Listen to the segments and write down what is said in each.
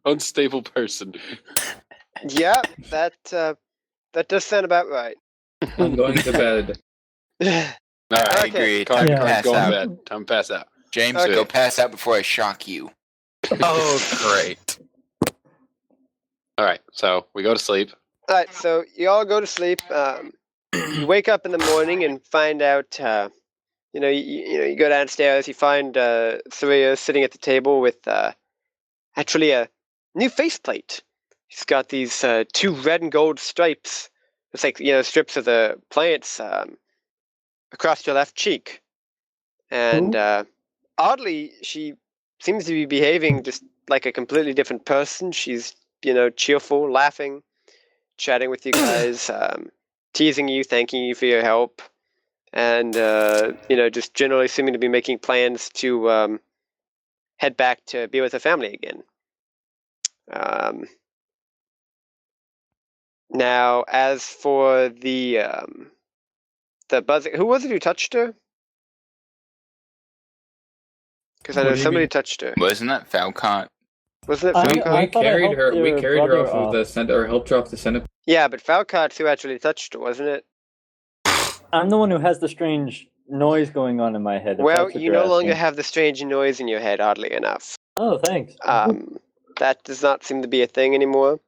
unstable person. Yeah, that does sound about right. I'm going to bed. All right, I Okay. agree. Carl, Time to Yeah. pass go to out. bed. Time to pass out. James, Okay. go pass out before I shock you. Oh, great. All right, so we go to sleep. All right, so you all go to sleep. You wake up in the morning and find out. You go downstairs. You find Surya sitting at the table with actually a new faceplate. He's got these 2 red and gold stripes. It's like strips of the plants across your left cheek, and oddly, she seems to be behaving just like a completely different person. She's cheerful, laughing, chatting with you guys, teasing you, thanking you for your help, and just generally seeming to be making plans to head back to be with her family again. Now, as for the buzzing, who was it who touched her? Because I know What do you somebody mean? touched her. Wasn't that Falcon? Wasn't it I Falcon? thought I carried helped her. We your carried her brother off of the center, or helped her off the centipede. Yeah, but Falcon who actually touched her, wasn't it? I'm the one who has the strange noise going on in my head. if Well, that's what you you're no longer asking. have the strange noise in your head, oddly enough. Oh, thanks. That does not seem to be a thing anymore.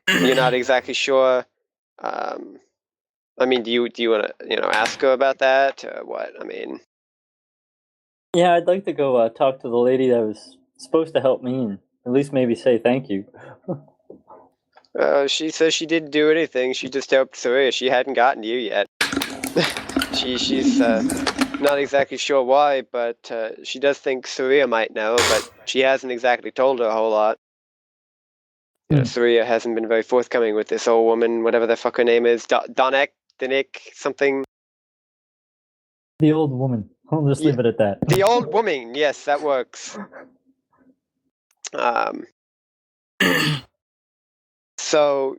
You're not exactly sure. I mean, do you want to ask her about that or what? I mean, Yeah, I'd like to go talk to the lady that was supposed to help me and at least maybe say thank you. she says she didn't do anything. She just helped Surya. She hadn't gotten to you yet. She's not exactly sure why, but she does think Surya might know, but she hasn't exactly told her a whole lot. Surya hasn't been very forthcoming with this old woman, whatever the fuck her name is, Danik, something. The old woman. I'll just leave it at that. The old woman, yes, that works. So,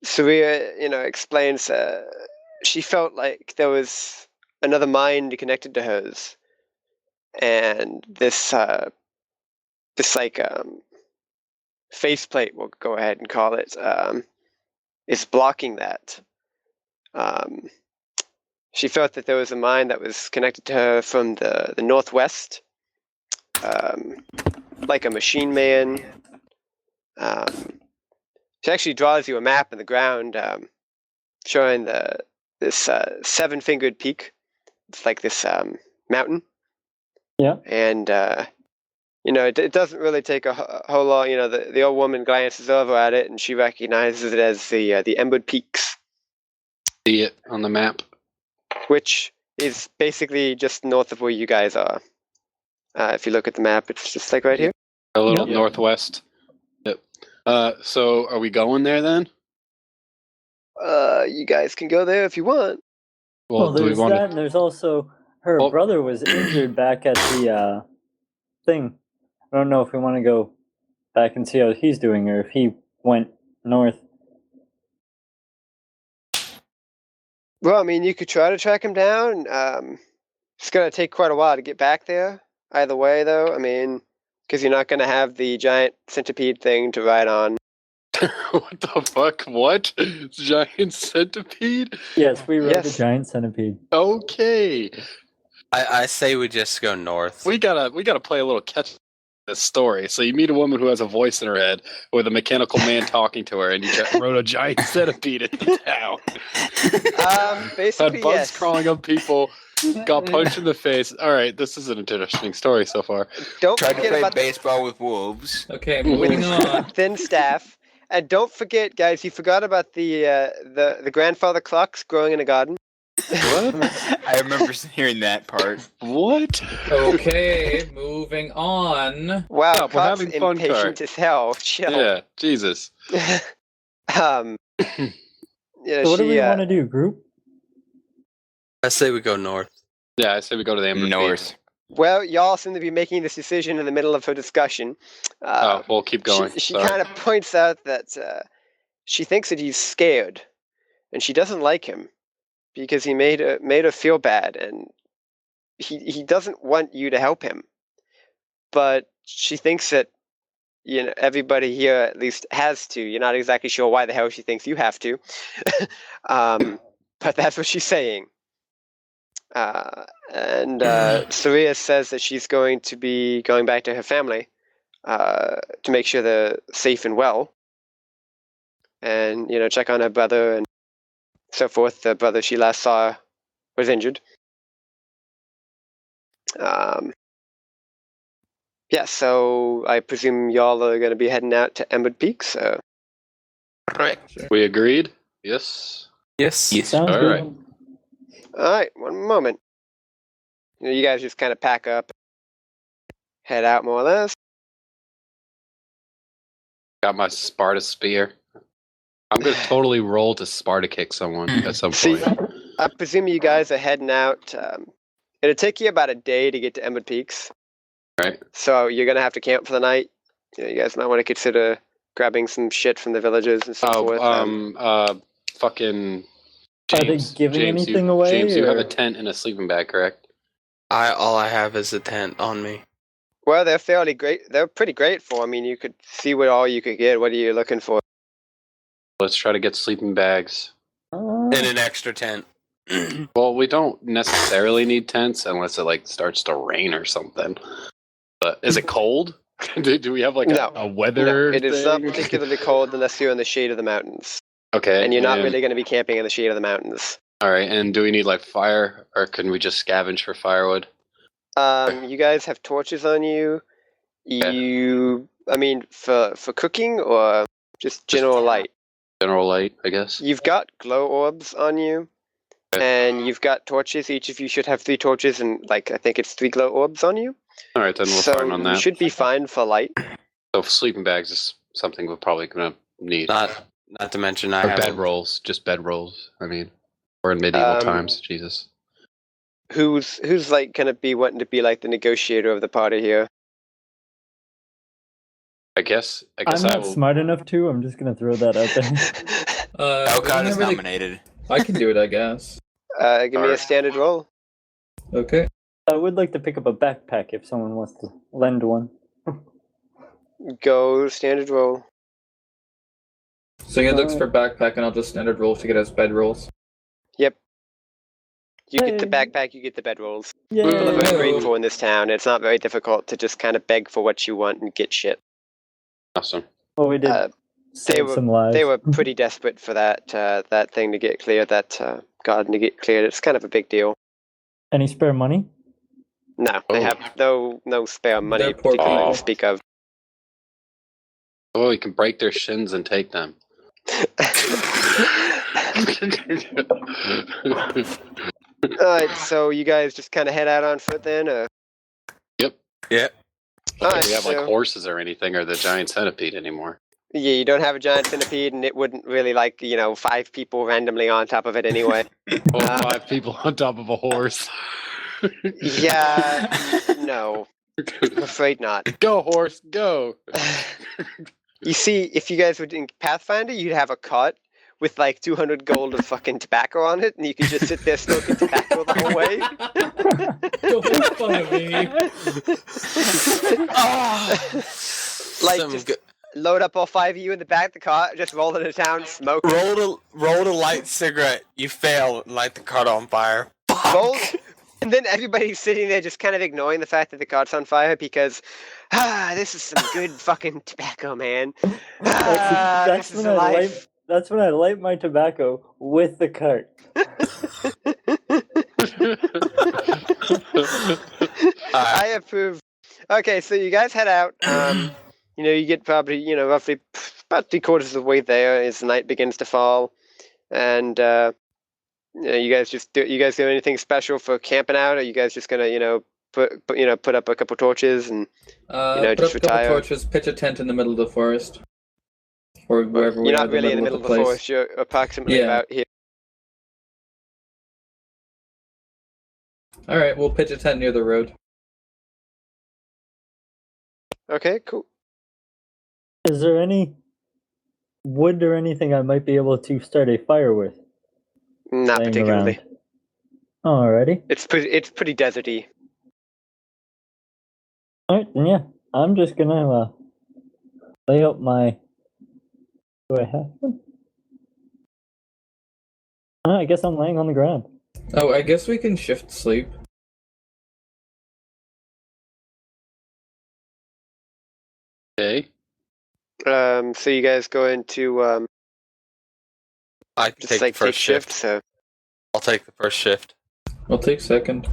Surya, explains she felt like there was another mind connected to hers. And this faceplate, we'll go ahead and call it, is blocking that. She felt that there was a mind that was connected to her from the northwest, like a machine man. She actually draws you a map in the ground showing this 7-fingered peak. It's like this mountain. Yeah. And it doesn't really take a whole lot. The old woman glances over at it and she recognizes it as the Embered Peaks. See it on the map. Which is basically just north of where you guys are. If you look at the map, it's just like right here. A little northwest. Yep. So are we going there then? You guys can go there if you want. Well, do we there's want that, and there's also her brother was injured back at the thing. I don't know if we want to go back and see how he's doing, or if he went north. Well, I mean, you could try to track him down. It's going to take quite a while to get back there. Either way, though, I mean, because you're not going to have the giant centipede thing to ride on. What the fuck? What? Giant centipede? Yes, we rode the giant centipede. Okay. I say we just go north. We gotta play a little catch this story. So you meet a woman who has a voice in her head with a mechanical man talking to her, and you rode a giant centipede into town. Basically, had bugs crawling up people, got punched in the face. All right, this is an interesting story so far. Don't Tried to forget play about baseball with wolves. Okay, moving on. thin staff, and don't forget, guys, you forgot about the grandfather clocks growing in a garden. What? I remember hearing that part. What? Okay, moving on. Wow, Stop, we're Cox having fun, impatient as hell. Chill. Yeah, Jesus. So what do we want to do, group? I say we go north. Yeah, I say we go to the Ember North. Well, y'all seem to be making this decision in the middle of her discussion. We'll keep going. She kind of points out that she thinks that he's scared, and she doesn't like him because he made her feel bad, and he doesn't want you to help him, but she thinks that everybody here at least has to. You're not exactly sure why the hell she thinks you have to, but that's what she's saying. And Saria says that she's going to be going back to her family to make sure they're safe and well, and check on her brother and so forth. The brother she last saw was injured. Yeah, so I presume y'all are going to be heading out to Emerald Peak. So Correct. We agreed? Yes. Yes. Sounds All good. right. all right, one moment. You guys just kind of pack up, head out more or less. Got my Sparta spear. I'm going to totally roll to Sparta kick someone at some See, point. I presume you guys are heading out. It'll take you about a day to get to Emerald Peaks. Right. So you're going to have to camp for the night. You guys might want to consider grabbing some shit from the villagers and so forth. Fucking Are they James. giving James, anything you, away, James, you have or- a tent and a sleeping bag, correct? All I have is a tent on me. Well, they're fairly great. They're pretty grateful. I mean, you could see what all you could get. What are you looking for? Let's try to get sleeping bags. And an extra tent. Well, we don't necessarily need tents unless it starts to rain or something. But is it cold? do we have No. a weather? No, it is not thing? particularly cold unless you're in the shade of the mountains. Okay. And you're not really going to be camping in the shade of the mountains. All right. And do we need fire, or can we just scavenge for firewood? You guys have torches on you. I mean, for cooking or just general light? General light, I guess. You've got glow orbs on you, and you've got torches. Each of you should have 3 torches, and I think it's 3 glow orbs on you. All right, then we're So fine on you that. should be fine for light. So sleeping bags is something we're probably gonna need. Not to mention I Or have bed rolls, just bed rolls. I mean, or in medieval times, Jesus. Who's gonna be wanting to be the negotiator of the party here? I guess I'm I not will. smart enough to. I'm just gonna throw that out there. Alcott is whenever they- nominated. I can do it, I guess. Give me a Alright. standard roll. Okay. I would like to pick up a backpack if someone wants to lend one. Go standard roll. So he looks for backpack, and I'll just standard roll to get us bed rolls. Yep. You get the Hey. backpack, you get the bed rolls. Yeah. People are very Whoa. grateful in this town. It's not very difficult to just kind of beg for what you want and get shit. Awesome. Well, we did save some lives. They were pretty desperate for that thing to get cleared, that garden to get cleared. It's kind of a big deal. Any spare money? No, they have no spare money They're poor particularly people. to speak of. Oh, we can break their shins and take them. Alright, so you guys just kind of head out on foot then? Or? Yep. Yeah. Alright, we have so, horses or anything, or the giant centipede anymore. yeah, you don't have a giant centipede, and it wouldn't really 5 people randomly on top of it anyway. Oh, 5 people on top of a horse. Yeah, no, I'm afraid not. Go horse, go. You see, if you guys were doing Pathfinder, you'd have a cart with 200 gold of fucking tobacco on it, and you could just sit there smoking tobacco the whole way. Don't make fun of me. Some just good- load up all 5 of you in the back of the cart, just roll into town, smoke. roll to light cigarette. You fail and light the cart on fire. Roll, and then everybody's sitting there just kind of ignoring the fact that the cart's on fire because, this is some good fucking tobacco, man. That's This is when I life. light. That's when I light my tobacco with the cart. I approve. Okay, so you guys head out. You get probably, roughly about 3/4 of the way there as the night begins to fall, and you guys do anything special for camping out? Or are you guys just gonna, put up a couple torches and Put just up a couple retire? torches, pitch a tent in the middle of the forest. Or wherever we You're are, not really in the middle of the forest. You're approximately Yeah. about here. Alright, we'll pitch a tent near the road. Okay, cool. Is there any wood or anything I might be able to start a fire with? Not laying particularly. around? Alrighty. It's pretty deserty. Alright, then yeah. I'm just gonna lay out my. Do I have one? I guess I'm laying on the ground. Oh, I guess we can shift sleep. Okay. So you guys go into I can just take like the first take shift. shift. So I'll take the first shift. I'll take second.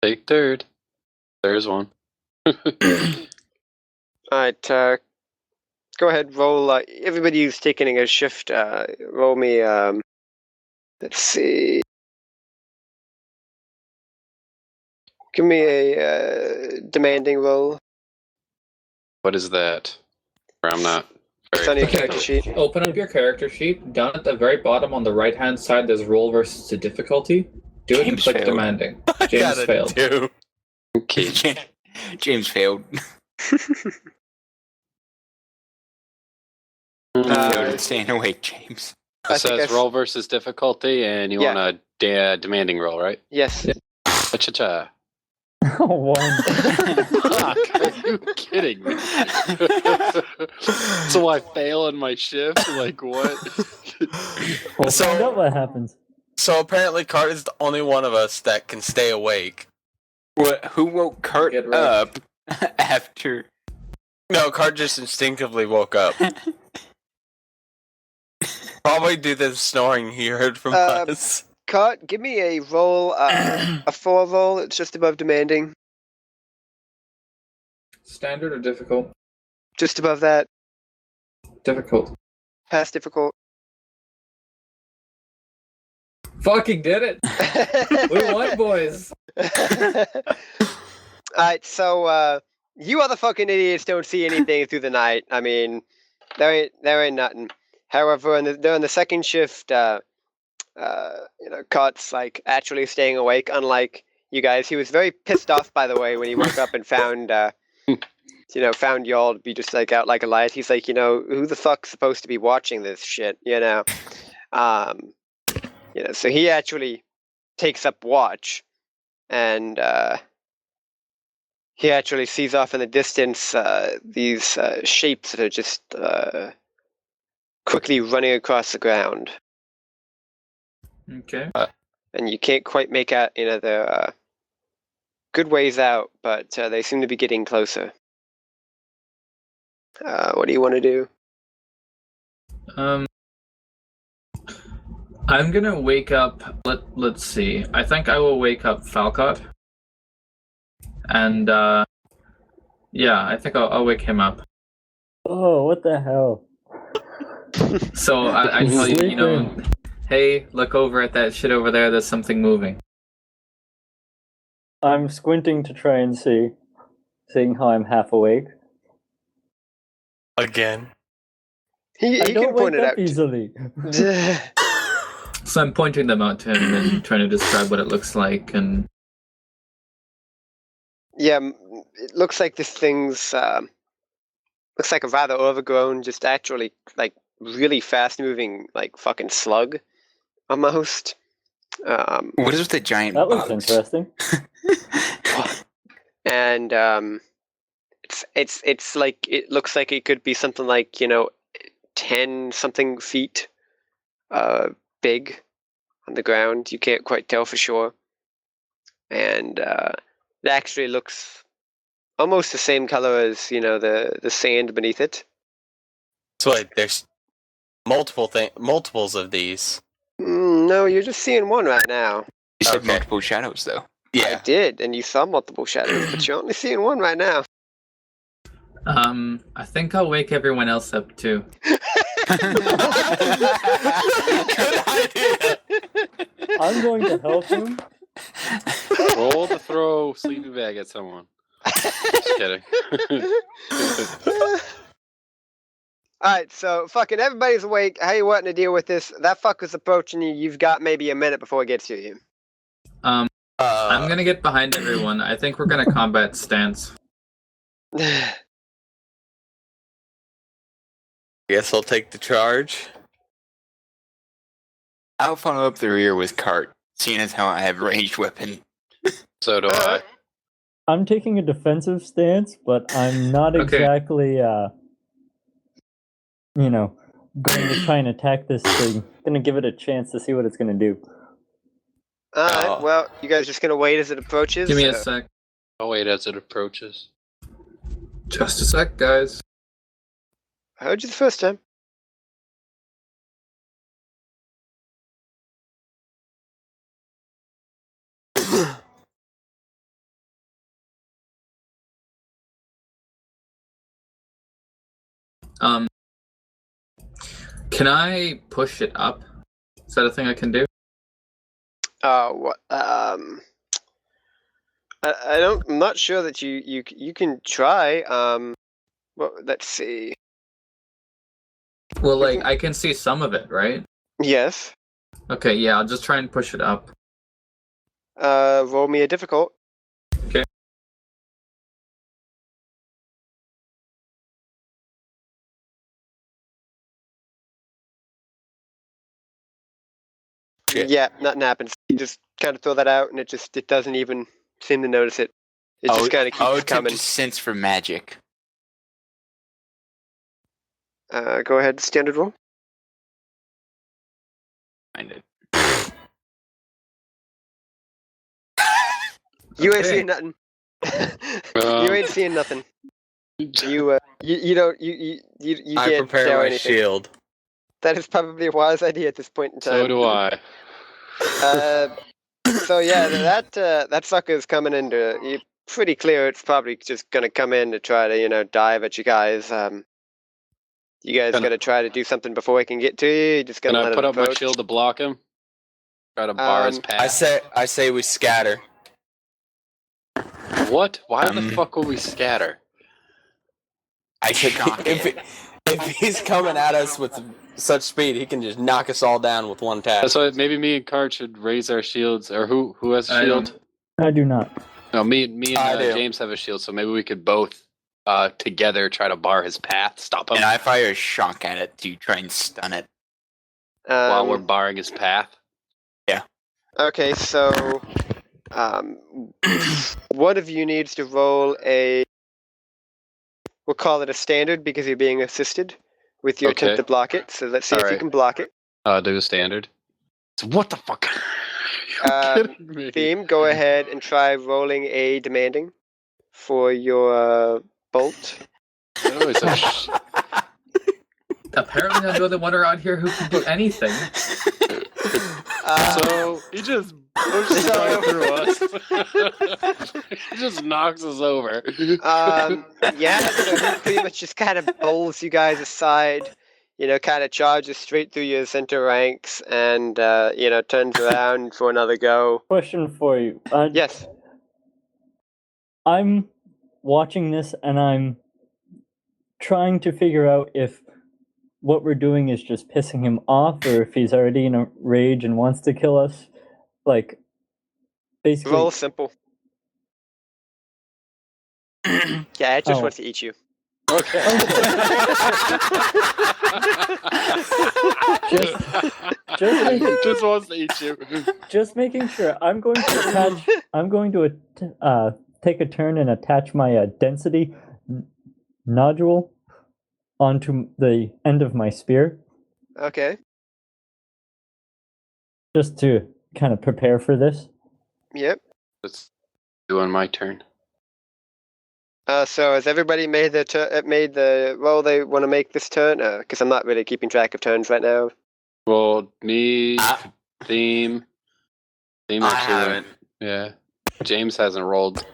Take third. There's one. all right, go ahead. Roll. Everybody who's taking a shift, roll me. Let's see. Give me a demanding roll. What is that? Or I'm not. It's on your Okay, character sheet. Open up your character sheet. Down at the very bottom on the right-hand side, there's roll versus the difficulty. Do it and James click failed. demanding. I James got a failed. 2. Okay. James failed. Uh, Staying awake, James. I It think says roll versus difficulty, and you Yeah. want a demanding roll, right? Yes. Yeah. Cha-cha-cha. One. Fuck, are you kidding me? So I fail in my shift? Like, what? We'll So- find out what happens. So apparently, Cart is the only one of us that can stay awake. What? Who woke Kurt Get right. up after? No, Cart just instinctively woke up. Probably due to the snoring he heard from us. Cut. Give me a roll. A 4 roll. It's just above demanding. Standard or difficult? Just above that. Difficult. Past difficult. Fucking did it! We won, boys! Alright, so you other fucking idiots don't see anything through the night. I mean, there ain't nothing. However, during the second shift, Cut's like actually staying awake. Unlike you guys, he was very pissed off, by the way, when he woke up and found found y'all to be just like out like a light. He's like, who the fuck's supposed to be watching this shit? So he actually takes up watch, and he actually sees off in the distance these shapes that are just quickly running across the ground, Okay. and you can't quite make out. They're good ways out, but they seem to be getting closer. What do you want to do? I'm gonna wake up. Let's see. I think I will wake up Falcott. And yeah, I think I'll wake him up. Oh, what the hell? So I tell you, Sleeping. hey, look over at that shit over there. There's something moving. I'm squinting to try and see, seeing how I'm half awake. Again. He I can don't point wake it up out. easily. So I'm pointing them out to him and trying to describe what it looks like. And Yeah, it looks like this thing's looks like a rather overgrown, just actually like really fast moving, like fucking slug, almost. What is with the giant That looks bugs? interesting. And it's like it looks like it could be something like 10 something feet big on the ground. You can't quite tell for sure, and it actually looks almost the same color as the sand beneath it. So wait, there's multiples of these. No, you're just seeing one right now. You said Okay. multiple shadows, though. I did, and you saw multiple shadows, but you're only seeing one right now. I think I'll wake everyone else up too. Good idea. I'm going to help him. Roll to throw sleepy bag at someone. Just kidding. Alright, so fucking everybody's awake. How you wanting to deal with this? That fucker's approaching you. You've got maybe a minute before it gets to you. I'm gonna get behind everyone. I think we're gonna combat stance. Guess I'll take the charge. I'll follow up the rear with Cart, seeing as how I have ranged weapon. So do I. I'm taking a defensive stance, but I'm not Okay. exactly, going to try and attack this thing. Gonna give it a chance to see what it's gonna do. Alright, Oh. well, you guys just gonna wait as it approaches? Give me a sec. I'll wait as it approaches. Just a sec, guys. I heard you the first time. Can I push it up? Is that a thing I can do? What? I'm not sure that you can try. Well, let's see. Well, like, I can see some of it, right? Yes. Okay, yeah, I'll just try and push it up. Roll me a difficult. Okay. Shit. Yeah, nothing happens. You just kind of throw that out, and it doesn't even seem to notice it. It just kind of keeps coming. Just sense for magic. Go ahead, standard roll. Find it. You ain't Okay. seeing nothing. You ain't seeing nothing. You don't you I can't prepare show my anything. shield. That is probably a wise idea at this point in time. So do I. So yeah, that sucker's coming into. You're pretty clear it's probably just gonna come in to try to dive at you guys. You guys Can I- gotta try to do something before he can get to you. You're just Can gonna I let put it up my approach. shield to block him? Try to bar his Um, path. I say we scatter. What? Why the Um, fuck would we scatter? I shock if, it. if he's coming at us with such speed, he can just knock us all down with one tap. That's why maybe me and Cart should raise our shields. Or who has a I shield? don't. I do not. No, me and I do. James have a shield, so maybe we could both together try to bar his path, stop him And I fire a shock at it to try and stun it. while we're barring his path. Okay, so one of you needs to roll a. We'll call it a standard because you're being assisted with your attempt Okay. to block it. So let's see if you Alright. can block it. Do a standard. So what the fuck? You're kidding me. Theme, go ahead and try rolling a demanding for your bolt. Oh, it's a sh- Apparently, I'm the only one around here who can do anything. so he just pushes right through us. He just knocks us over. Yeah, so he pretty much just kind of bowls you guys aside, kind of charges straight through your center ranks and, turns around for another go. Question for you. Yes. I'm watching this and I'm trying to figure out if what we're doing is just pissing him off or if he's already in a rage and wants to kill us. Like, basically. Roll simple. Yeah, it just Oh. wants to eat you. Okay. Just wants to eat you. Just making sure. I'm going to attach. I'm going to take a turn and attach my density nodule onto the end of my spear, Okay. just to kind of prepare for this. Yep. It's doing my turn. So has everybody made the roll they want to make this turn? Because I'm not really keeping track of turns right now. Well, me, I Theme actually haven't. Yeah. James hasn't rolled.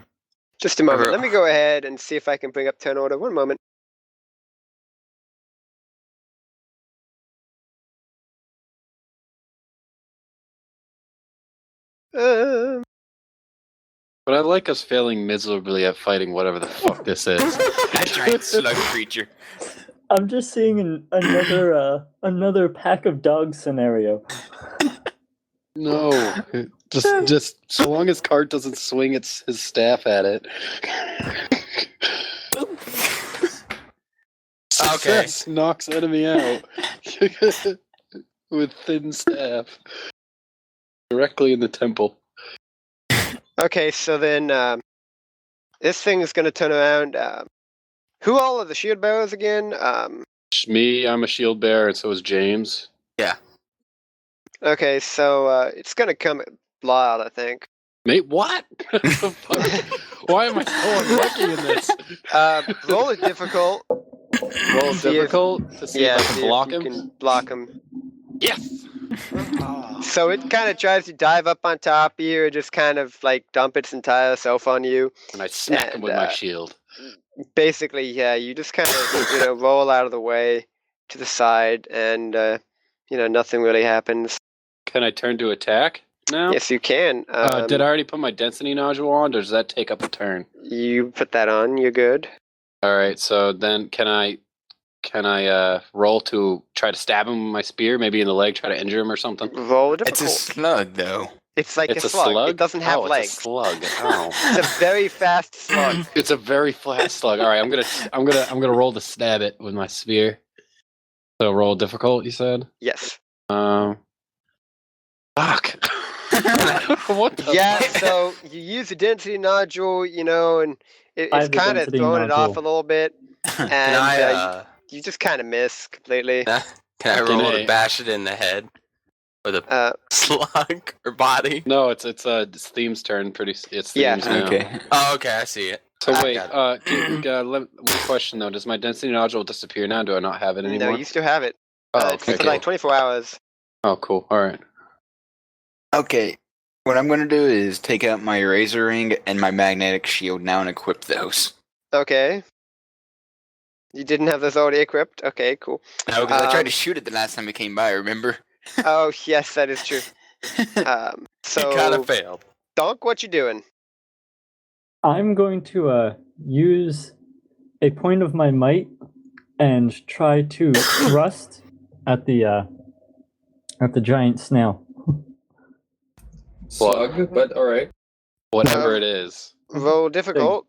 Just a moment. Let me go ahead and see if I can bring up turn order. One moment. But I like us failing miserably at fighting whatever the fuck this is. A giant slug creature. I'm just seeing another pack of dogs scenario. No. Just so long as Cart doesn't swing his staff at it. Success knocks enemy out. With thin staff. Directly in the temple. Okay, so then this thing is going to turn around. Who all are the shield bearers again? Me, I'm a shield bearer, and so is James. Okay, so it's going to come at Blad, I think. Mate, what? What the fuck? Why am I so unlucky in this? Roll it difficult. Roll See if- difficult to see if I see can block you him. can block him. Yes. So it kind of tries to dive up on top of you and just kind of like dump its entire self on you. And I smack him And, with my shield. Basically, yeah, you just kind of roll out of the way to the side, and nothing really happens. Can I turn to attack now? Yes, you can. Did I already put my density nodule on, or does that take up a turn? You put that on. You're good. All right. So then, can I roll to try to stab him with my spear, maybe in the leg, try to injure him or something? Roll It's difficult. a slug, though. It's like It's a slug. It doesn't have oh, legs. It's a slug. Oh. It's a very fast slug. It's a very flat slug. All right, I'm gonna roll to stab it with my spear. So roll difficult, you said? Yes. Fuck. What the Yeah. fuck? So you use the density nodule, and I it's have the kind of density throwing it off a nodule. little bit, Can and I you just kind of miss completely. can I Fucking roll A. to bash it in the head with a Uh, slug or body? No, it's Theme's turn. It's Yeah. Theme's now. Okay. Oh, okay, I see it. So I wait, got one question though: does my density nodule disappear now? Do I not have it anymore? no, you still have it. Oh, It's okay. for like 24 hours. Oh, cool. All right. Okay. What I'm going to do is take out my razor ring and my magnetic shield now and equip those. Okay. You didn't have those already equipped? Okay, cool. No, because I tried Um, to shoot it the last time we came by, remember? Oh, yes, that is true. So, You kind of failed. Donk, what you doing? I'm going to use a point of my might and try to thrust at the giant snail. Slug, but alright. Whatever it is. Roll difficult.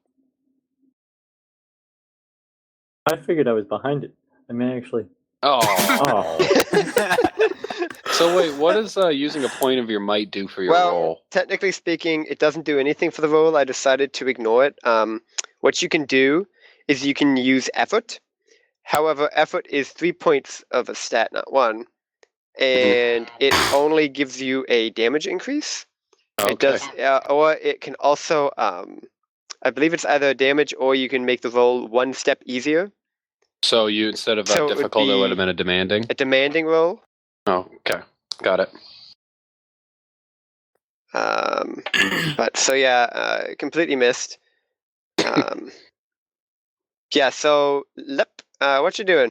I figured I was behind it. I may actually. Oh. Oh, So wait, what does using a point of your might do for your Well, roll? Technically speaking, it doesn't do anything for the roll. I decided to ignore it. What you can do is you can use effort. However, effort is 3 points of a stat, not one. And it only gives you a damage increase. Okay. It does, or it can also, I believe it's either damage or you can make the roll one step easier. So you instead of So it would difficult, it would be- have been a demanding. A demanding roll. Oh, okay, got it. But so yeah, completely missed. Yeah. So Lep, what you doing?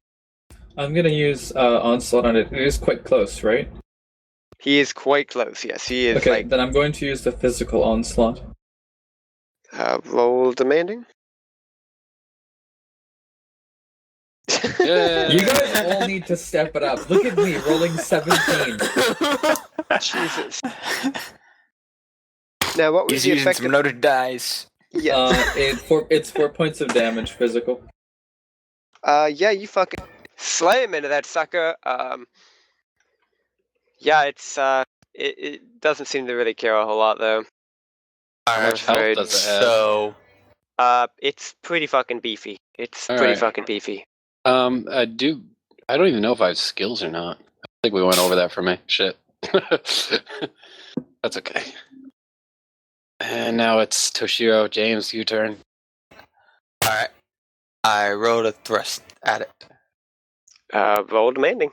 I'm gonna use Onslaught on it. It is quite close, right? He is quite close. Yes, he is. Okay, Like then I'm going to use the physical onslaught. roll demanding. Yeah. You guys all need to step it up. Look at me rolling 17. Jesus. Now, what was He's the using effect? some loaded dice. Yeah. It's 4 points of damage physical. Yeah. You fucking slay him into that sucker. Yeah. It doesn't seem to really care a whole lot though. How much health afraid. does it have? So It's pretty fucking beefy. It's All pretty right. fucking beefy. I don't even know if I have skills or not. I think we went over that for me. Shit. That's okay. And now it's Toshiro. James, you turn. alright. I rolled a thrust at it. Roll demanding.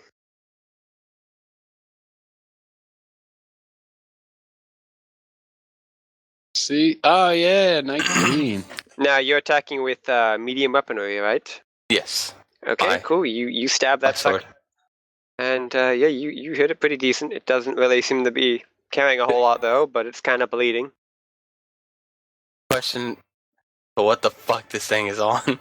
See? Oh yeah, 19. Now you're attacking with medium weaponry, right? Yes. Okay, Aye. cool. You stab that Sword. sucker, and yeah, you hit it pretty decent. It doesn't really seem to be carrying a whole lot though, but it's kind of bleeding. Question: so what the fuck this thing is on?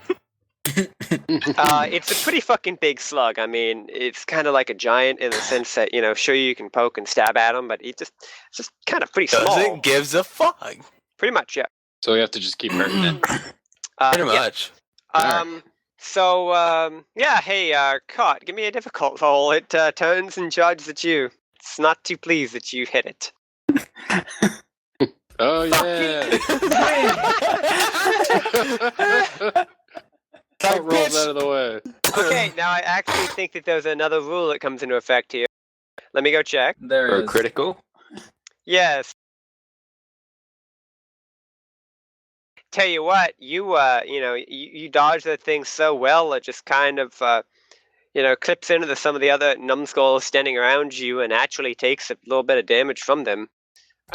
It's a pretty fucking big slug. I mean, it's kind of like a giant in the sense that sure you can poke and stab at him, but it's just kind of pretty small. Doesn't gives a fuck. Pretty much, yeah. So we have to just keep hurting it. Pretty Yeah. much. So yeah. Hey, Cot, give me a difficult roll. It turns and charges at you. It's not too pleased that you hit it. Oh yeah. That rolls out of the way. Okay, now I actually think that there's another rule that comes into effect here. Let me go check. There Or is. critical? Yes. Tell you what, you dodge that thing so well it just kind of clips into some of the other numbskulls standing around you and actually takes a little bit of damage from them.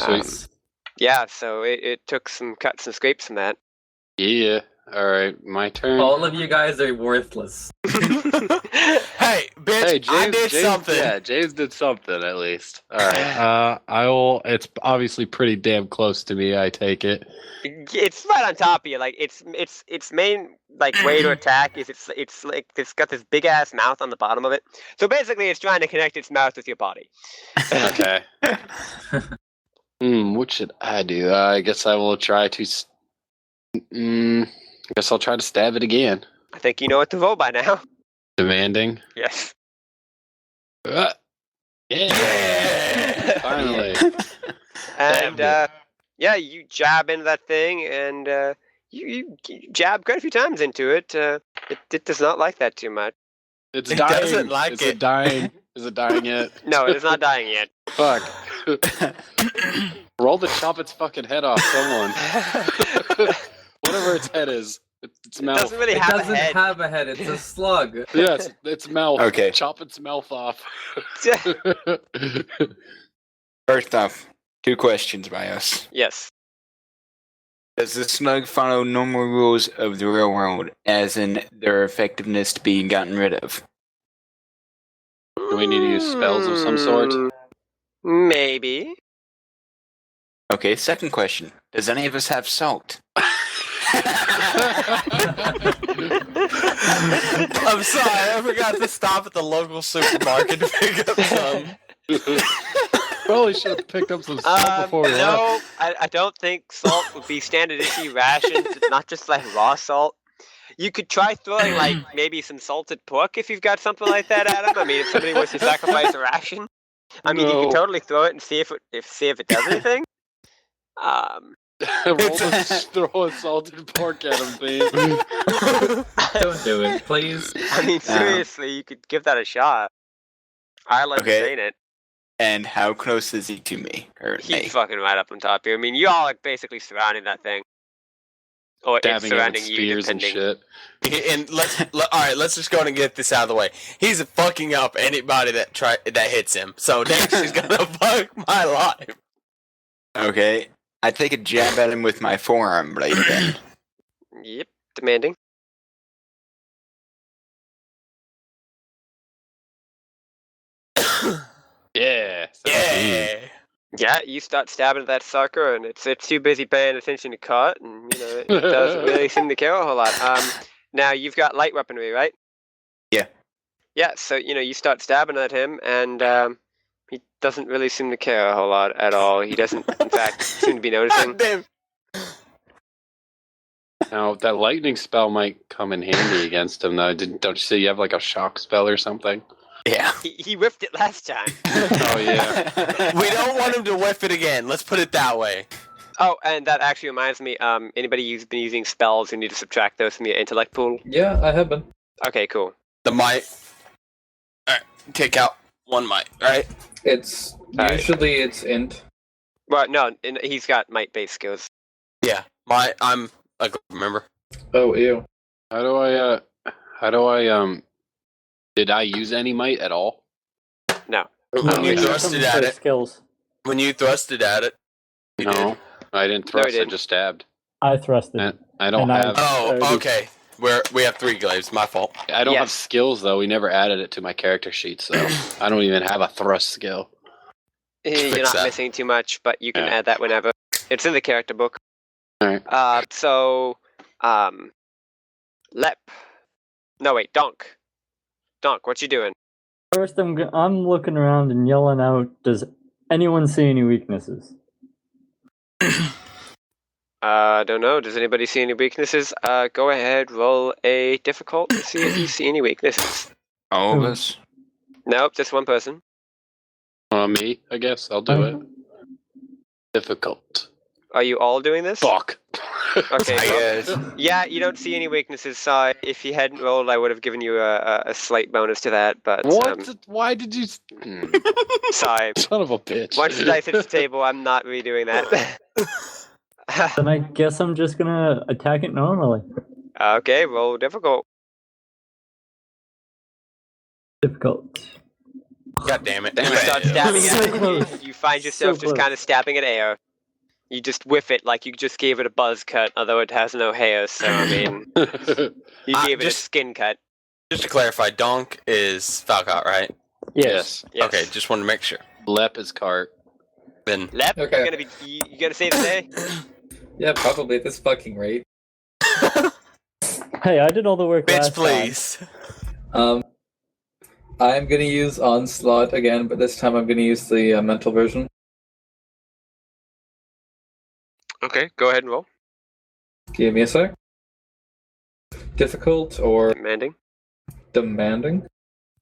Sweet. Yeah, so it took some cuts and scrapes from that. Yeah. All right, my turn. All of you guys are worthless. Hey, bitch, Hey, James, I did James, something. Yeah, James did something at least. All right. I will. It's obviously pretty damn close to me. I take it. It's right on top of you. Like its main way to attack is it's got this big ass mouth on the bottom of it. So basically, it's trying to connect its mouth with your body. Okay. What should I do? I guess I will try to. I guess I'll try to stab it again. I think you know what to vote by now. Demanding. Yes. Yeah. Finally. And you jab into that thing, and you jab quite a few times into it. It does not like that too much. It's It dying. doesn't like Is it. it dying? Is it dying yet? No, it is not dying yet. Fuck. Roll to chop its fucking head off, someone. Whatever its head is. Its It mouth. doesn't really It have doesn't a head. have a head, it's a slug. Yes, its mouth. Okay. Chop its mouth off. First off, 2 questions by us. Yes. Does the slug follow normal rules of the real world, as in their effectiveness to be gotten rid of? Do we need to use spells of some sort? Maybe. Okay, second question. Does any of us have salt? I'm sorry, I forgot to stop at the local supermarket to pick up some. Probably should have picked up some salt before we left. No, I don't think salt would be standard issue rations. It's not just like raw salt. You could try throwing maybe some salted pork if you've got something like that, Adam. I mean, if somebody wants to sacrifice a ration, I mean, you No. could totally throw it and see if it does anything. Throw a salted pork at him, please. Don't do it, please. I mean, seriously, you could give that a shot. I like Okay. saying it. And how close is he to me currently? He's fucking right up on top here. I mean, you all are basically surrounding that thing. Or it's Stabbing him surrounding with you, spears and depending. shit. And let's just go and get this out of the way. He's fucking up anybody that hits him. So next he's gonna fuck my life. Okay, I take a jab at him with my forearm blade then. Yep, demanding. Yeah. Yeah. Yeah, you start stabbing at that sucker, and it's too busy paying attention to cut, and it doesn't really seem to care a whole lot. Now you've got light weaponry, right? Yeah. Yeah, so you start stabbing at him, and he doesn't really seem to care a whole lot at all. He doesn't, in fact, seem to be noticing. Damn. Now that lightning spell might come in handy against him, though. Don't you say you have like a shock spell or something? Yeah. He whiffed it last time. Oh yeah. We don't want him to whiff it again. Let's put it that way. Oh, and that actually reminds me. Anybody who's been using spells, you need to subtract those from your intellect pool. Yeah, I have been. Okay, cool. The might. Alright, take out 1 might, right? It's Alright. usually it's int. Well, no, he's got might-based skills. Yeah. I'm a good member. Oh, ew. How do I did I use any might at all? No. When you Okay. thrusted at it. Skills. When you thrusted at it. You No, did. I didn't No, he thrust. I didn't. just stabbed. I thrusted. And I don't And I- have. Oh, okay. We have 3 glaives. My fault. I don't have Yes. skills though. We never added it to my character sheet, so I don't even have a thrust skill. You're Fix not that. missing too much, but you can Yeah. add that whenever. It's in the character book. Alright. Lep. No, wait, Donk. Donk, what you doing? First, I'm looking around and yelling out, does anyone see any weaknesses? Don't know. Does anybody see any weaknesses? Go ahead, roll a difficult to see if you see any weaknesses. All of us? Nope, just one person. Me, I guess I'll do it. Difficult. Are you all doing this? Fuck. Okay. I well, guess. yeah, you don't see any weaknesses. So if you hadn't rolled, I would have given you a slight bonus to that. But What? Why did you? sorry. Son of a bitch. Once the dice hits the table, I'm not redoing that. Then I guess I'm just gonna attack it normally. Okay, roll difficult. Difficult. God damn it. You start stabbing So at it. close. You find yourself So just close. kind of stabbing at air. You just whiff it like you just gave it a buzz cut, although it has no hair. So I mean, you gave it a just- skin cut. Just to clarify, Donk is Falcott, right? Yes. Yes. Okay, just wanted to make sure. Lep is cart. Then Lep, Okay. you're gonna be. You gonna say today? Yeah, probably at this fucking rate. Hey, I did all the work bitch, last please. I'm gonna use Onslaught again, but this time I'm gonna use the mental version. Okay, go ahead and roll. Give me a sec. Difficult or Demanding, demanding?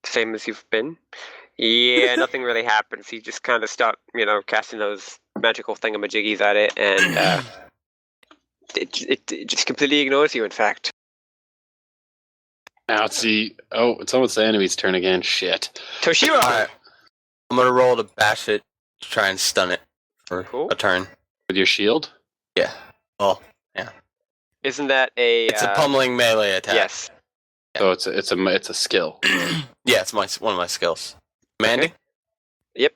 same as you've been. Yeah, nothing really happens. You just kind of start, casting those magical thingamajiggies at it, and it just completely ignores you. In fact. Now see. Oh, it's almost the enemy's turn again. Shit. Toshiro. Alright. I'm gonna roll to bash it to try and stun it for Cool. a turn. With your shield. Yeah. Oh, Isn't that a? it's a pummeling melee attack. Yes. So it's a skill. Yeah, it's one of my skills. Commanding? Yep.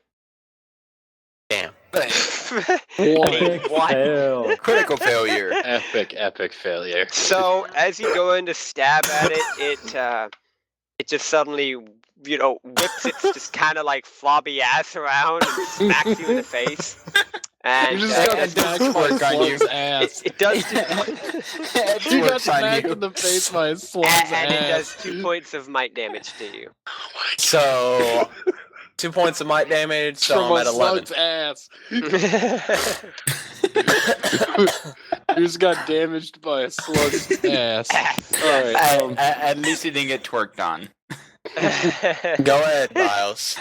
Damn. Epic What? fail. Critical failure. Epic failure. So as you go in to stab at it, it just suddenly, whips its just kind of like flobby ass around and smacks you in the face. And You just got as- smacked by a slug's ass. it does, You got smacked in the face by a slug's and it ass. does 2 points of might damage to you. So, 2 points of might damage, so From I'm a at 11. slug's ass. You just got damaged by a slug's ass. Alright, At least it didn't get twerked on. Go ahead, Biles.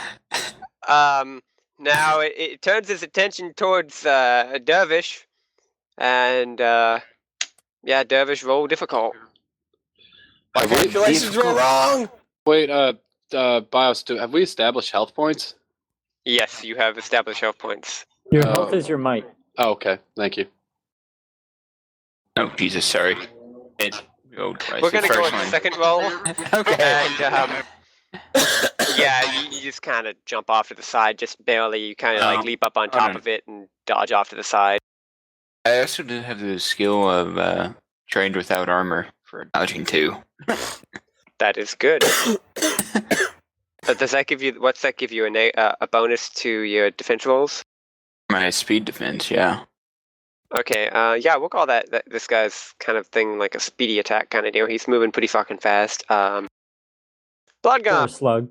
Now it turns its attention towards Dervish, and Dervish roll difficult. My calculations were wrong! wait, Bios, have we established health points? Yes, you have established health points. Your health is your might. Oh, okay. Thank you. Oh, Jesus, sorry. Oh, twice. We're gonna The go first with the one. second roll, Okay. and you just kind of jump off to the side, just barely. You kind of like leap up on top no. of it and dodge off to the side. I also do have the skill of trained without armor for dodging too. That is good. But does that give you? What's that give you? A bonus to your defense rolls? My speed defense, yeah. Okay. We'll call that this guy's kind of thing like a speedy attack kind of deal. He's moving pretty fucking fast. Blood Or gun. a slug.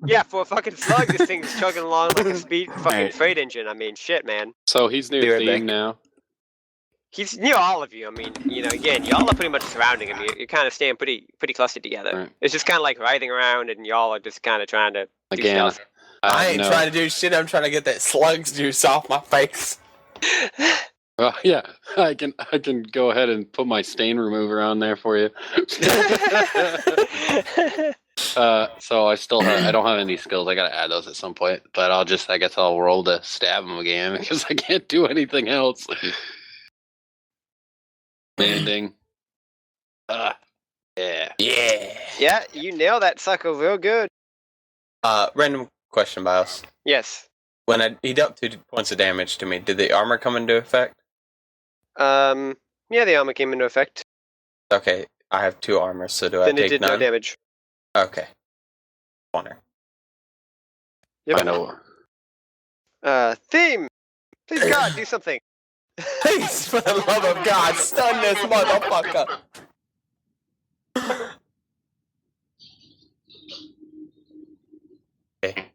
Yeah, for a fucking slug, this thing's chugging along like a speed fucking Right. freight engine. I mean, shit, man. So he's near Be right Theme back. now. He's near all of you. I mean, again, y'all are pretty much surrounding him. You're kind of staying pretty clustered together. Right. It's just kind of like writhing around, and y'all are just kind of trying to do Again, stuff. I ain't no. trying to do shit, I'm trying to get that slug's juice off my face. Yeah, I can go ahead and put my stain remover on there for you. So I don't have any skills. I gotta add those at some point, but I guess I'll roll to stab him again because I can't do anything else. Landing. Yeah. Yeah. Yeah, you nail that sucker real good. Random question, Biles. Yes. When he dealt 2 points of damage to me, did the armor come into effect? Yeah, the armor came into effect. Okay, I have 2 armor, so do Then I it take did 9? no damage. Okay. Honor. Yep. I know. Theme! Please, God, do something. Please, for the love of God, stun this motherfucker! Okay.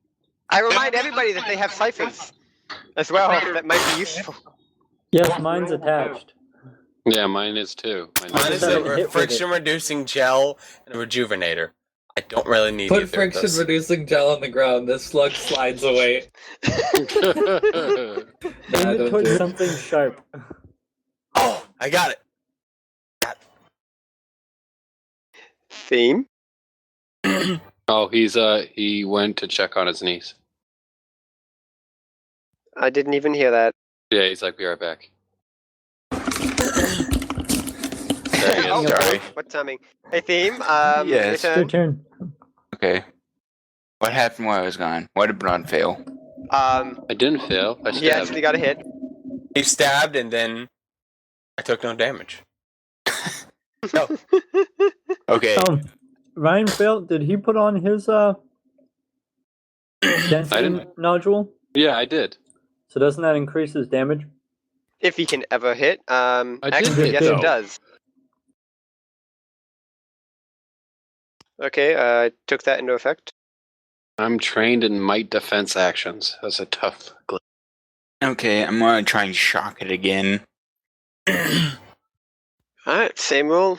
I remind everybody that they have ciphers as well. That might be useful. Yes, mine's attached. Yeah, mine is too. Mine is Doesn't hit a with friction reducing gel and a rejuvenator. I don't really need Put either of friction those. reducing gel on the ground. This slug slides away. Nah, Aim it don't towards do it. something sharp. I got it. Theme? Oh, he went to check on his niece. I didn't even hear that. Yeah, he's like, be right back. There he is. Oh, Sorry. what timing? Hey, Theme, Yes. your Your turn. turn. Okay. What happened while I was gone? Why did Braun fail? I didn't fail. I He stabbed. actually got a hit. He stabbed and then I took no damage. No. Okay. Ryan failed. Did he put on his density didn't. nodule? Yeah, I did. So doesn't that increase his damage? If he can ever hit. did Actually, hit, yes, though. it does. Okay, I took that into effect. I'm trained in might defense actions. That's a tough glitch. Okay, I'm gonna try and shock it again. Alright, same roll.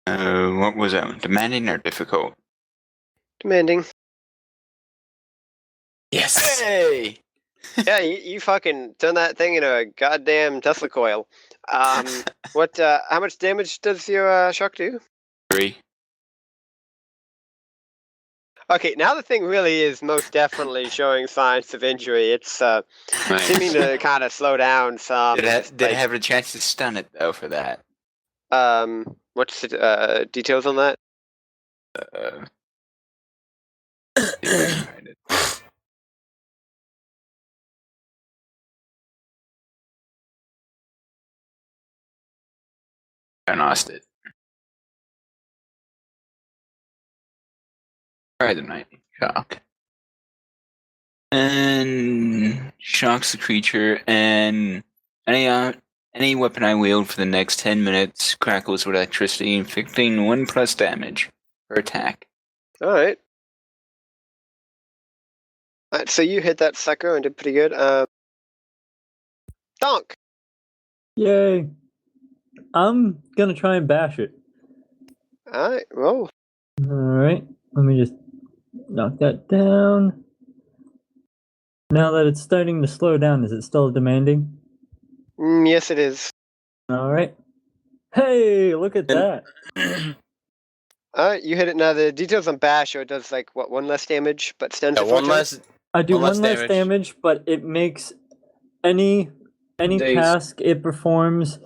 What was that? Demanding or difficult? Demanding. Yes. Hey! Yeah, you fucking turn that thing into a goddamn Tesla coil. How much damage does your shock do? 3. Okay, now the thing really is most definitely showing signs of injury. It's Nice. seeming to kind of slow down some. Did it have a chance to stun it though for that? What's the details on that? I lost it. Try the lightning shock. And shocks the creature, and any weapon I wield for the next 10 minutes crackles with electricity, inflicting 1+ damage per attack. Alright. Alright, so you hit that sucker and did pretty good. Donk! Yay! I'm gonna try and bash it. Alright, roll. Alright, let me just knock that down. Now that it's starting to slow down, is it still demanding? Yes, it is. Alright. Hey, look at that. Alright, you hit it. Now, the details on Bash, it does like, what, 1 less damage, but stands Yeah, at 4 one turns? less. I do One less one less damage, but it makes any Days. task it performs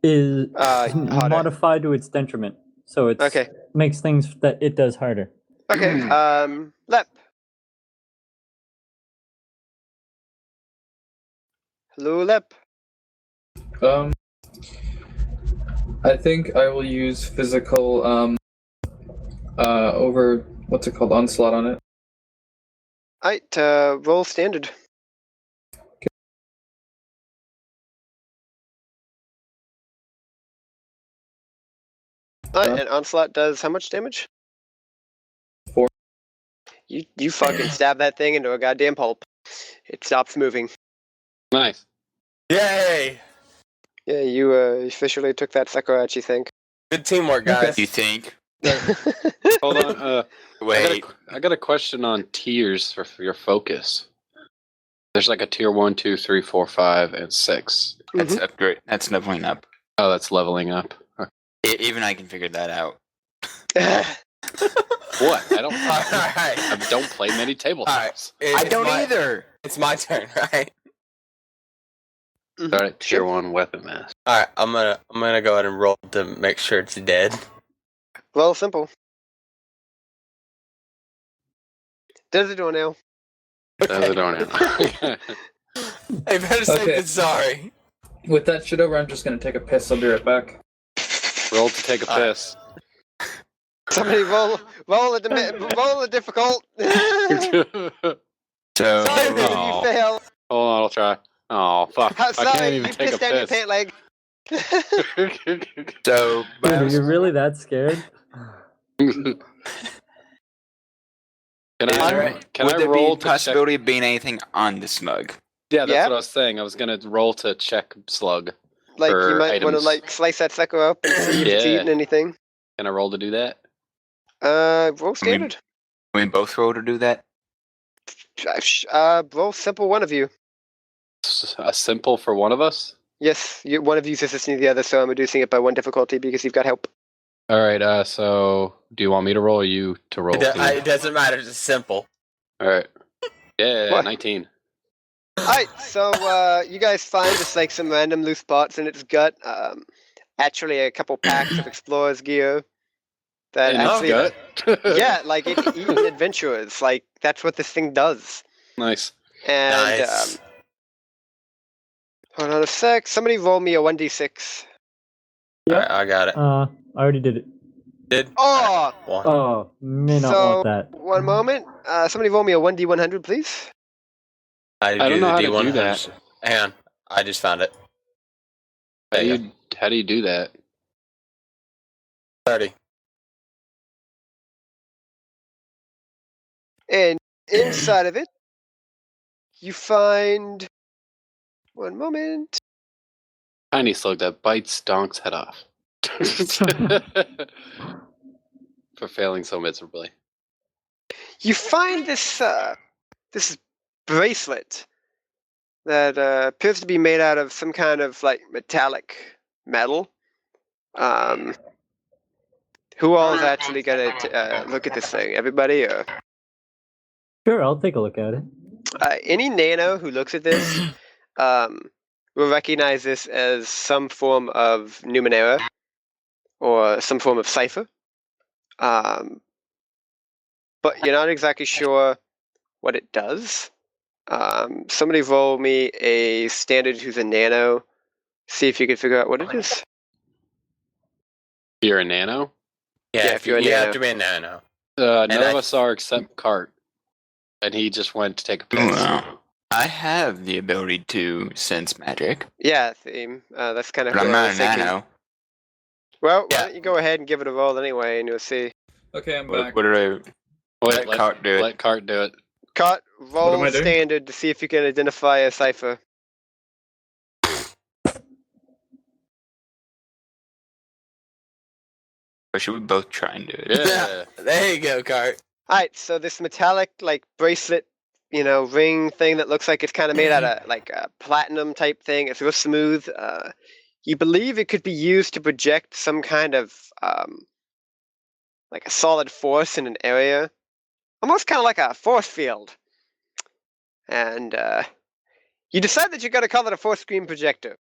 is Harder. modified to its detriment. So it Okay. makes things that it does harder. Okay, Lep. Hello, Lep. I think I will use physical over what's it called, onslaught on it. Alright, roll standard. Alright, and onslaught does how much damage? 4. You fucking stab that thing into a goddamn pulp. It stops moving. Nice. Yay! Yeah, you officially took that sucker out, you think. Good teamwork, guys. You think? Hold on. Wait. I got a question on tiers for your focus. There's like a tier 1, 2, 3, 4, 5, and 6. That's upgrade. That's leveling up. Oh, that's leveling up. Even I can figure that out. What? I don't. Alright. I don't play many tabletops. I don't either. It's my turn, right? All right, tier 1 weapon mask. Alright, I'm gonna go ahead and roll to make sure it's dead. Well, simple. Does it do now? That's a donut. Hey, better safe Okay. than sorry. With that shit over, I'm just gonna take a piss. I'll be right back. Roll to take a piss. Somebody roll a difficult. So, Sorry, baby, Aw. you fail. Hold on, I'll try. Oh, fuck. I Sorry, can't you even take a pissed down your piss. pant leg. so Dude, are you really that scared? Can would I there roll be to possibility of being anything on the smug? check? Yeah, that's Yeah. what I was saying. I was gonna roll to check slug. Like, For you might want to, items. like, slice that sucker up and see if it's Yeah. eating anything. Can I roll to do that? Roll standard. Can we both roll to do that? Roll simple, one of you. A simple for one of us? Yes, one of you is assisting the other, so I'm reducing it by 1 difficulty because you've got help. All right. So, do you want me to roll or you to roll? It doesn't matter. It's simple. All right. Yeah, What? 19. Alright, so you guys find just like some random loose parts in its gut. Actually, a couple packs of explorer's gear. That In its actually, gut? yeah, like it can eat adventurers. Like that's what this thing does. Nice. And Nice. hold on a sec. Somebody roll me a 1d6. Yep. Alright, I got it. I already did it. Did? Oh, One. Oh, may not So- want that. one moment. Somebody roll me a 1d100, please. I don't know how to do D100. that. Hang on. I just found it. There you go. How do you do that? 30. And inside of it, you find. One moment. Tiny slug that bites Donk's head off. For failing so miserably. You find this this bracelet that appears to be made out of some kind of like metallic metal. Who all is actually gonna look at this thing? Everybody, or Sure, I'll take a look at it. any nano who looks at this will recognize this as some form of Numenera or some form of cipher. But you're not exactly sure what it does. Somebody roll me a standard who's a nano. See if you can figure out what it is. You're a nano? Yeah, if you're a you nano. have to be a nano. None I- of us are except Cart. And he just went to take a piss. Well, I have the ability to sense magic, Yeah, theme. That's kind of but who I'm I not was a thinking. nano. Well, Yeah. why don't you go ahead and give it a roll anyway, and you'll see. Okay, I'm What, back. what do Wait, Let Cart do it. Let Cart do it. Cut, am roll I doing? standard to see if you can identify a cipher. Or should we both try and do it? Yeah. There you go, Cart. Alright, so this metallic, like, bracelet, ring thing that looks like it's kind of made out of, like, a platinum type thing. It's real smooth. You believe it could be used to project some kind of, like, a solid force in an area. Almost kind of like a force field. And, you decide that you're going to call it a force screen projector.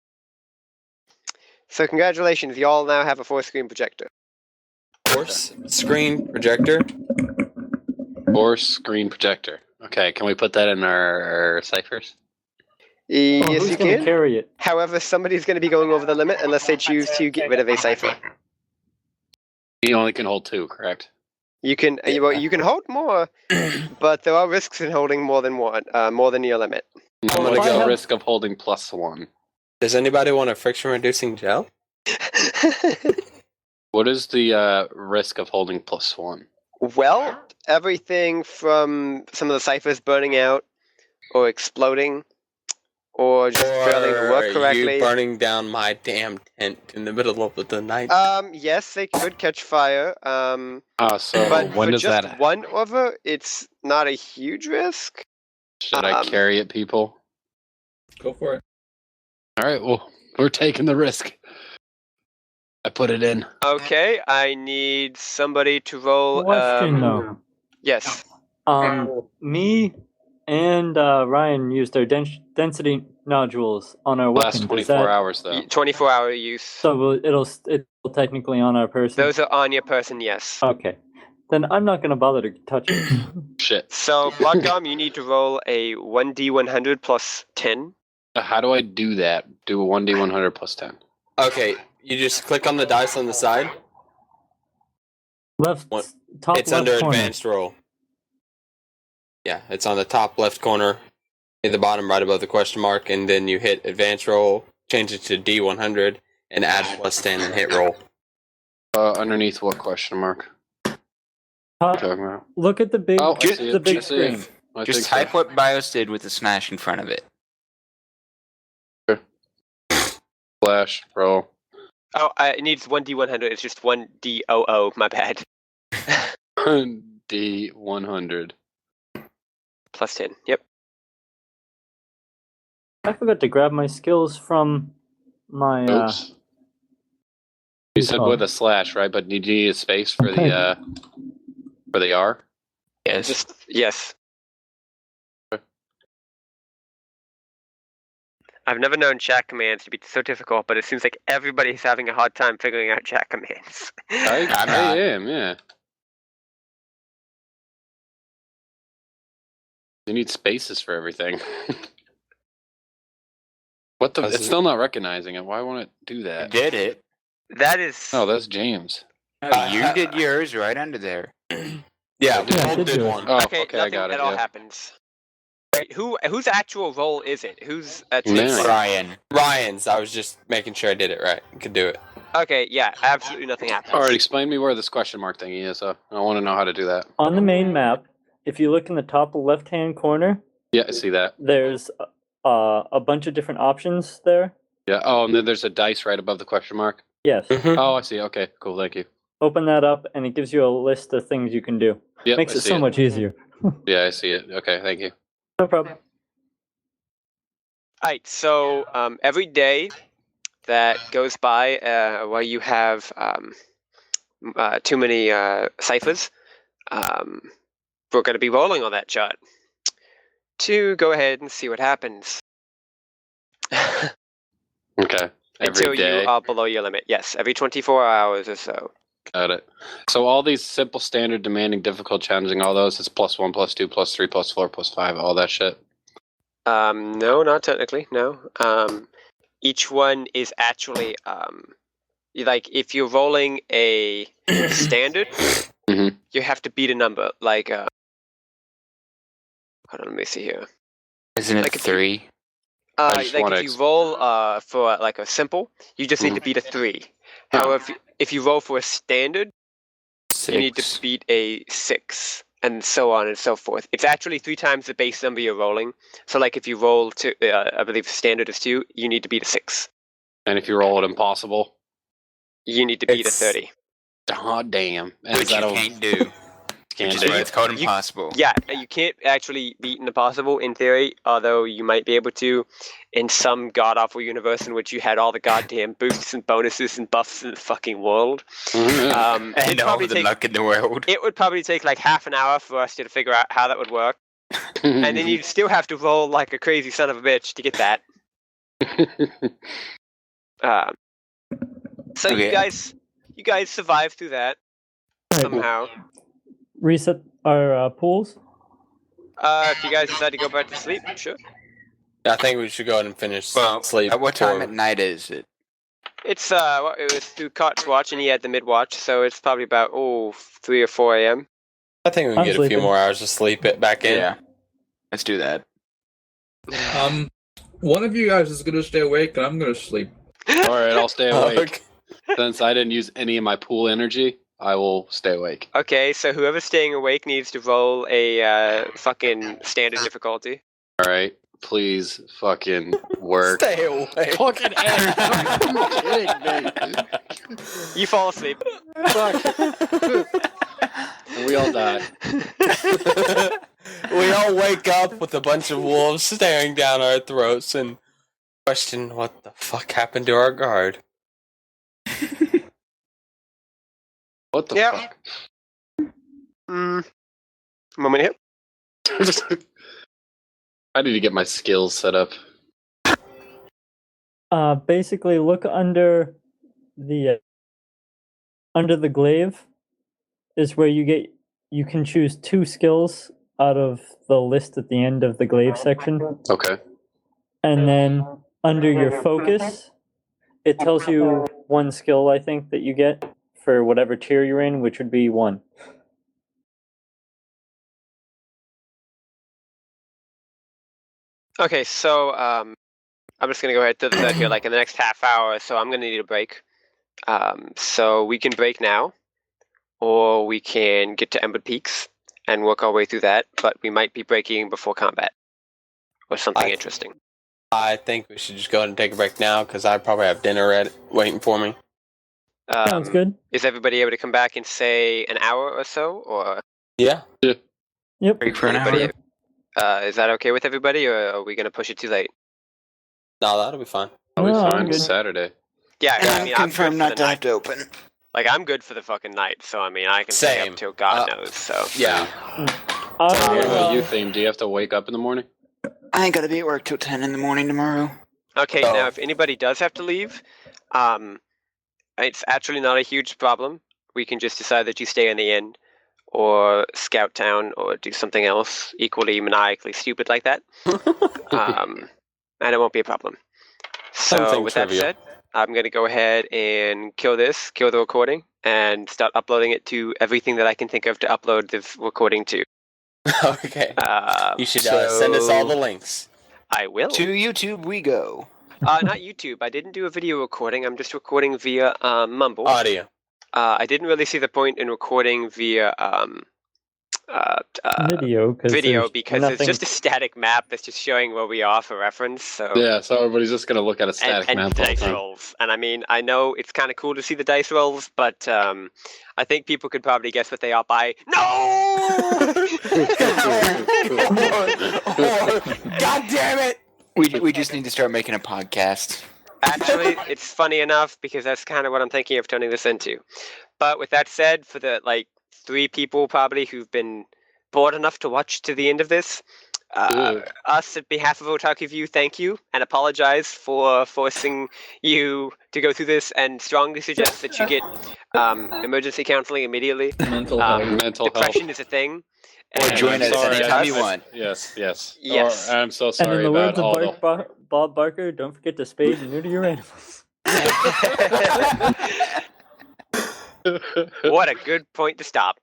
So congratulations, you all now have a force screen projector. Force screen projector. Force screen projector. Okay, can we put that in our ciphers? Yes, Who's you gonna can. carry it? However, somebody's going to be going over the limit unless they choose to get rid of a cipher. You only can hold 2, correct? You can you can hold more, but there are risks in holding more than one, more than your limit. I'm Well, gonna if I go have- risk of holding +1. Does anybody want a friction reducing gel? What is the risk of holding +1? Well, everything from some of the ciphers burning out, or exploding, or just failing to work Or correctly. you burning down my damn tent in the middle of the night? Yes, they could catch fire. So But when for does just that? one over, it's not a huge risk. Should I carry it, people? Go for it. All right. Well, we're taking the risk. I put it in. Okay, I need somebody to roll. Question though. Yes. Me and Ryan used our density nodules on our Last weapon. 24 hours though. 24-hour use. So it'll technically on our person. Those are on your person, yes. Okay. Then I'm not gonna bother to touch it. Shit. So, Bloodgum, you need to roll a 1d100 plus 10. How do I do that? Do a 1d100 plus 10. Okay, you just click on the dice on the side. Left What? top It's left under corner. advanced roll. Yeah, it's on the top left corner, at the bottom right above the question mark, and then you hit advanced roll, change it to D100, and add +10 and hit roll. Underneath what question mark? Top- Talking about? look at the big Oh, I see it. the big I see it. screen. I Just think so. type what BIOS did with the slash in front of it. Flash roll. Oh, it needs 1d100. It's just 1d00. My bad. D100. Plus 10. Yep. I forgot to grab my skills from My Oops. You said with a slash, right? But you need a space for the R. Yes. Yes. I've never known chat commands to be so difficult, but it seems like everybody's having a hard time figuring out chat commands. I am, yeah. You need spaces for everything. What the? It's still not recognizing it. Why won't it do I that? did it. That is. Oh, that's James. Oh, you did yours right under there. Yeah, we Yeah, I both did did do it. one. Oh, Okay, okay, I nothing got it. at all Yeah. happens. Wait, whose actual role is it? Who's Mine. Ryan. Ryan's. I was just making sure I did it right. Could do it. Okay, yeah, absolutely nothing happens. All right, explain me where this question mark thingy is. I want to know how to do that. On the main map, if you look in the top left-hand corner, Yeah, I see that. there's a bunch of different options there. Yeah. Oh, and then there's a dice right above the question mark. Yes. Oh, I see. Okay, cool. Thank you. Open that up, and it gives you a list of things you can do. Yeah, Makes it so much easier. Yeah, I see it. Okay, thank you. No problem. Alright, so every day that goes by where you have too many ciphers, we're going to be rolling on that chart to go ahead and see what happens. Okay. Until Every day. you are below your limit. Yes, every 24 hours or so. Got it. So all these simple, standard, demanding, difficult, challenging, all those, it's +1, +2, +3, +4, +5, all that shit. No, not technically. No. Each one is actually like if you're rolling a standard, Mhm. you have to beat a number. Like, hold on, let me see here. Isn't it Like if you- 3? I just Like wanna if you roll for like a simple, you just need to beat a 3. Huh. However, if you roll for a standard, 6. you need to beat a 6, and so on and so forth. It's actually 3 times the base number you're rolling. So, like if you roll to, I believe standard is 2, you need to beat a 6. And if you roll it impossible, You need to beat a It's- 30. oh damn. And Which is you that can't do. can't Which do is why it? it's called You- impossible. Yeah, you can't actually beat an impossible in theory, although you might be able to in some god-awful universe in which you had all the goddamn boosts and bonuses and buffs in the fucking world. Mhm. It'd And all probably the take, luck in the world. it would probably take like half an hour for us to figure out how that would work. And then you'd still have to roll like a crazy son of a bitch to get that. So Okay. you guys survive through that Right. somehow. Reset our pools. If you guys decide to go back to sleep, sure. I think we should go ahead and finish Well, sleep. at what time before- at night is it? It's it was through Cot's watch, and he had the mid watch, so it's probably about 3 or 4 a.m. I think we can I'm get a few sleeping. more hours of sleep back in. Yeah. Let's do that. One of you guys is gonna stay awake, and I'm gonna sleep. All right, I'll stay awake. Okay. Since I didn't use any of my pool energy, I will stay awake. Okay, so whoever's staying awake needs to roll a fucking standard difficulty. All right, please fucking work. Stay away. Fucking ass. Are you kidding me? You fall asleep. Fuck. And we all die. We all wake up with a bunch of wolves staring down our throats and question what the fuck happened to our guard. What the Yep. fuck? Moment here. I need to get my skills set up. Basically, look under the glaive is where you can choose 2 skills out of the list at the end of the glaive section, Okay. and then under your focus, it tells you 1 skill I think that you get for whatever tier you're in, which would be 1. Okay, so I'm just gonna go ahead to the side here, like in the next half hour. So I'm gonna need a break. So we can break now, or we can get to Ember Peaks and work our way through that. But we might be breaking before combat, or something interesting. I think we should just go ahead and take a break now because I probably have dinner waiting for me. Sounds good. Is everybody able to come back in say an hour or so, or Yeah. Yep. Break for an anybody? hour. Is that okay with everybody, or are we gonna push it too late? No, that'll be fine. Probably No, I'm fine good. Saturday. Yeah, And I I'm mean, I'm good confirmed for not the to night. have to open. Like, I'm good for the fucking night, so I mean, I can stay Same. up till God knows. So Yeah. What about you, Uh, Theme? Do you have to wake up in the morning? I ain't gotta be at work till 10 in the morning tomorrow. okay, Oh. now if anybody does have to leave, it's actually not a huge problem. We can just decide that you stay in the inn, or scout town, or do something else equally maniacally stupid like that. And it won't be a problem. So Something with trivial. that said, I'm going to go ahead and kill the recording, and start uploading it to everything that I can think of to upload the recording to. Okay. You should So- send us all the links. I will. To YouTube we go. Not YouTube. I didn't do a video recording. I'm just recording via Mumble. Audio. I didn't really see the point in recording via video video because it's nothing... just a static map that's just showing where we are for reference. So Yeah, so everybody's just gonna look at a static and map all the dice time. rolls. And I mean, I know it's kind of cool to see the dice rolls, but I think people could probably guess what they are by. No! God damn it! We just need to start making a podcast. Actually, it's funny enough because that's kind of what I'm thinking of turning this into. But with that said, for the 3 people probably who've been bored enough to watch to the end of this, us at behalf of Otaku View, thank you and apologize for forcing you to go through this, and strongly suggest that you get emergency counseling immediately. Mental health. Mental health. Depression is a thing. Or and join us sorry, anytime I- you want. Yes. Yes. Or, I'm so And sorry in the about words of all the... Bob Barker, don't forget to spade and neuter your animals. What a good point to stop.